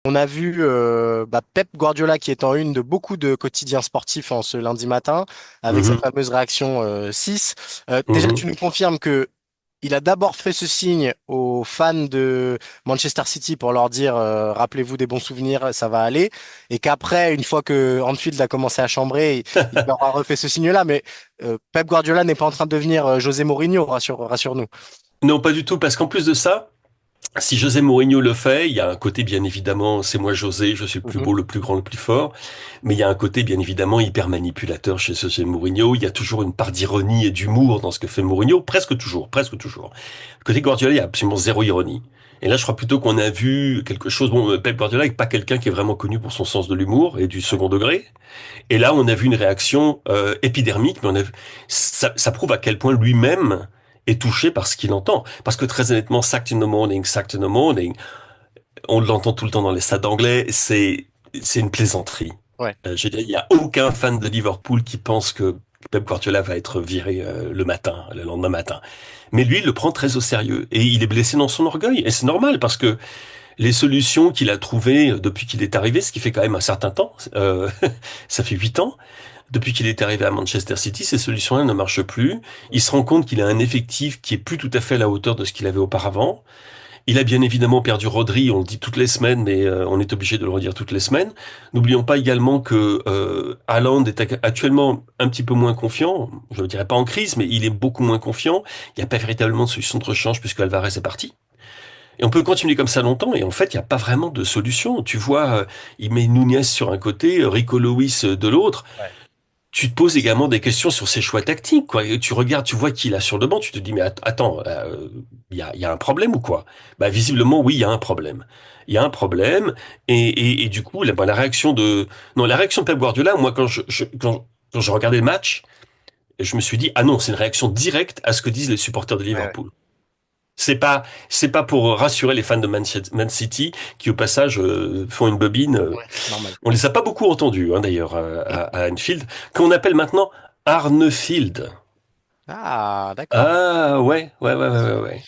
On a vu Pep Guardiola qui est en une de beaucoup de quotidiens sportifs en ce lundi matin avec sa Mhm, fameuse réaction 6. Déjà, mhm. tu nous confirmes que il a d'abord fait ce signe aux fans de Manchester City pour leur dire rappelez-vous des bons souvenirs, ça va aller. Et qu'après, une fois que Anfield a commencé à chambrer, il leur a refait ce signe-là. Mais Pep Guardiola n'est pas en train de devenir José Mourinho, rassure-nous. Non, pas du tout, parce qu'en plus de ça, si José Mourinho le fait, il y a un côté bien évidemment, c'est moi José, je suis le plus Mhm. beau, le plus grand, le plus fort, mais il y a un côté bien évidemment hyper manipulateur chez José Mourinho, il y a toujours une part d'ironie et d'humour dans ce que fait Mourinho, presque toujours, presque toujours. Côté Guardiola, il y a absolument zéro ironie. Et là, je crois plutôt qu'on a vu quelque chose. Bon, Pep Guardiola n'est pas quelqu'un qui est vraiment connu pour son sens de l'humour et du Ouais. second degré. Et là, on a vu une réaction épidermique, mais ça prouve à quel point lui-même est touché par ce qu'il entend. Parce que très honnêtement, sacked in the morning, sacked in the morning, on l'entend tout le temps dans les stades anglais, c'est une plaisanterie. Ouais. Je veux dire, il n'y a aucun fan de Liverpool qui pense que Pep Guardiola va être viré le matin, le lendemain matin. Mais lui, il le prend très au sérieux et il est blessé dans son orgueil. Et c'est normal parce que les solutions qu'il a trouvées depuis qu'il est arrivé, ce qui fait quand même un certain temps, ça fait 8 ans, depuis qu'il est arrivé à Manchester City, ces solutions-là ne marchent plus. Il se rend compte qu'il a un effectif qui est plus tout à fait à la hauteur de ce qu'il avait auparavant. Il a bien évidemment perdu Rodri, on le dit toutes les semaines, mais on est obligé de le redire toutes les semaines. N'oublions pas également que Haaland est actuellement un petit peu moins confiant. Je ne dirais pas en crise, mais il est beaucoup moins confiant. Il n'y a pas véritablement de solution de rechange puisque Alvarez est parti. Et on peut continuer comme ça longtemps, et en fait, il n'y a pas vraiment de solution. Tu vois, il met Nunez sur un côté, Rico Lewis de l'autre. Ouais. Tu te poses également des questions sur ses choix tactiques, quoi. Et tu regardes, tu vois qu'il a sur le banc, tu te dis, mais attends, il y a un problème ou quoi? Bah, visiblement, oui, il y a un problème. Il y a un problème, et du coup, la réaction de, non, la réaction de Pep Guardiola, moi, quand je regardais le match, je me suis dit, ah non, c'est une réaction directe à ce que disent les supporters de Ouais, ouais. Liverpool. C'est pas pour rassurer les fans de Man City qui, au passage, font une bobine. Ouais, normal. On les a pas beaucoup entendus, hein, d'ailleurs, à Anfield, qu'on appelle maintenant Arnefield. Ah, d'accord. Ah, ouais, ouais, ouais, ouais, ouais, ouais.